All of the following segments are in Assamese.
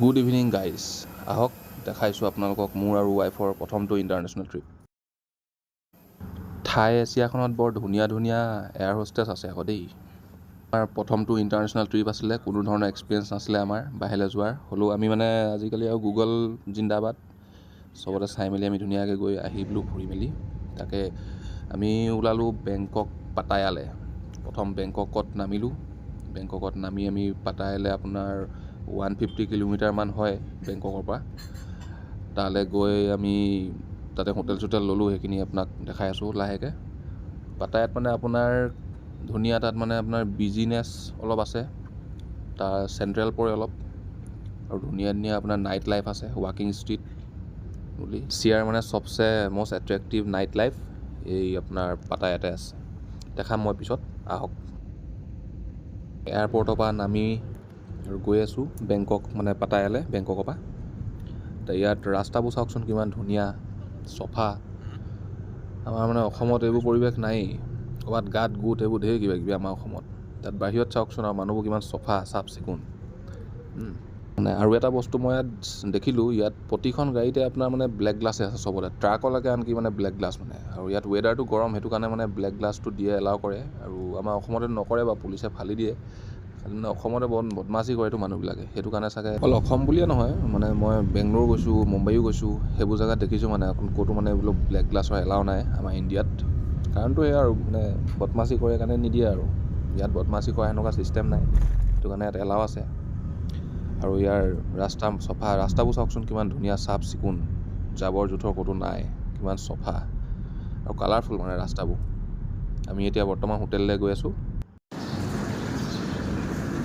গুড ইভিনিং গাইজ, আহক দেখাইছোঁ আপোনালোকক মোৰ আৰু ৱাইফৰ প্ৰথমটো ইণ্টাৰনেশ্যনেল ট্ৰিপ। থাই এছিয়াখনত বৰ ধুনীয়া ধুনীয়া এয়াৰ হোষ্টেছ আছে আকৌ দেই। আমাৰ প্ৰথমটো ইণ্টাৰনেশ্যনেল ট্ৰিপ আছিলে, কোনো ধৰণৰ এক্সপিৰিয়েঞ্চ নাছিলে আমাৰ বাহিৰলৈ যোৱাৰ। হ'লেও আমি মানে আজিকালি আৰু গুগল জিন্দাবাদ, চবতে চাই মেলি আমি ধুনীয়াকৈ গৈ আহিলোঁ ফুৰি মেলি। তাকে আমি ওলালোঁ বেংকক পাটায়ালৈ। প্ৰথম বেংককত নামিলোঁ। বেংককত নামি আমি পাটায়ালৈ আপোনাৰ 150 কিলোমিটাৰমান হয় বেংককৰ পৰা। তালৈ গৈ আমি তাতে হোটেল চোটেল ল'লোঁ, সেইখিনি আপোনাক দেখাই আছোঁ লাহেকৈ। পাটায়াত মানে আপোনাৰ ধুনীয়া, তাত মানে আপোনাৰ বিজিনেছ অলপ আছে, তাৰ চেণ্ট্ৰেল পৰে অলপ, আৰু ধুনীয়া ধুনীয়া আপোনাৰ নাইট লাইফ আছে, ৱাকিং ষ্ট্ৰীট বুলি। এছিয়াৰ মানে চবচে মষ্ট এট্ৰেক্টিভ নাইট লাইফ এই আপোনাৰ পাটায়াতে আছে, দেখাম মই পিছত, আহক। এয়াৰপৰ্টৰ পৰা নামি আৰু গৈ আছোঁ বেংকক, মানে পাটায়ালৈ বেংককৰ পৰা। ইয়াত ৰাস্তাবোৰ চাওকচোন কিমান ধুনীয়া চফা। আমাৰ মানে অসমত এইবোৰ পৰিৱেশ নায়েই, ক'ৰবাত গাঁত গোট এইবোৰ ঢেৰ কিবা কিবি আমাৰ অসমত। তাত বাহিৰত চাওকচোন আৰু মানুহবোৰ কিমান চফা চাফ চিকুণ। মানে আৰু এটা বস্তু মই ইয়াত দেখিলোঁ, ইয়াত প্ৰতিখন গাড়ীতে আপোনাৰ মানে ব্লেক গ্লাছে আছে চবতে, ট্ৰাকলৈকে আনকি মানে ব্লেক গ্লাছ মানে। আৰু ইয়াত ৱেডাৰটো গৰম, সেইটো কাৰণে মানে ব্লেক গ্লাছটো দিয়ে, এলাউ কৰে। আৰু আমাৰ অসমতে নকৰে বা পুলিচে ফালি দিয়ে। মানে অসমতে বদমাচি কৰে এইটো মানুহবিলাকে, সেইটো কাৰণে চাগে। অকল অসম বুলিয়ে নহয়, মানে মই বেংগলোৰ গৈছোঁ, মুম্বাইও গৈছোঁ, সেইবোৰ জেগাত দেখিছোঁ মানে ক'তো মানে বোলো ব্লেক গ্লাছৰ এলাউ নাই আমাৰ ইণ্ডিয়াত। কাৰণটো এই আৰু মানে বদমাচি কৰে কাৰণে নিদিয়ে আৰু। ইয়াত বদমাচি কৰা সেনেকুৱা ছিষ্টেম নাই, সেইটো কাৰণে ইয়াত এলাউ আছে। আৰু ইয়াৰ ৰাস্তা চফা, ৰাস্তাবোৰ চাওকচোন কিমান ধুনীয়া চাফ চিকুণ, জাবৰ জোঁথৰ ক'তো নাই, কিমান চফা আৰু কালাৰফুল মানে ৰাস্তাবোৰ। আমি এতিয়া বৰ্তমান হোটেললৈ গৈ আছোঁ।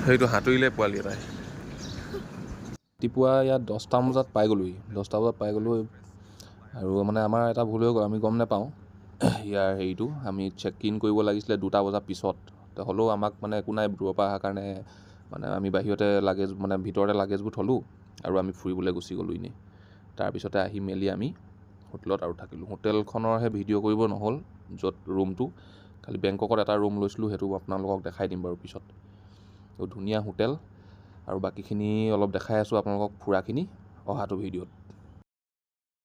সেইটো সাঁতুৰিলে পোৱালি এটাই। ৰাতিপুৱা ইয়াত 10টা বজাত পাই গ'লোহি, 10টা বজাত পাই গ'লোঁ। আৰু মানে আমাৰ এটা ভুল হৈ গ'ল, আমি গম নাপাওঁ ইয়াৰ হেৰিটো। আমি চেক ইন কৰিব লাগিছিলে 2টা বজাৰ পিছত, হ'লেও আমাক মানে একো নাই, দূৰৰ পৰা অহাৰ কাৰণে মানে আমি বাহিৰতে লাগেজ, মানে ভিতৰতে লাগেজবোৰ থ'লোঁ আৰু আমি ফুৰিবলৈ গুচি গ'লোঁ এনেই। তাৰপিছতে আহি মেলি আমি হোটেলত আৰু থাকিলোঁ। হোটেলখনৰহে ভিডিঅ' কৰিব নহ'ল, য'ত ৰুমটো, খালি বেংককত এটা ৰুম লৈছিলোঁ, সেইটো আপোনালোকক দেখাই দিম বাৰু পিছত। ধুনীয়া হোটেল, আৰু বাকীখিনি অলপ দেখাই আছোঁ আপোনালোকক ফুৰাখিনি অহাটো ভিডিঅ'ত।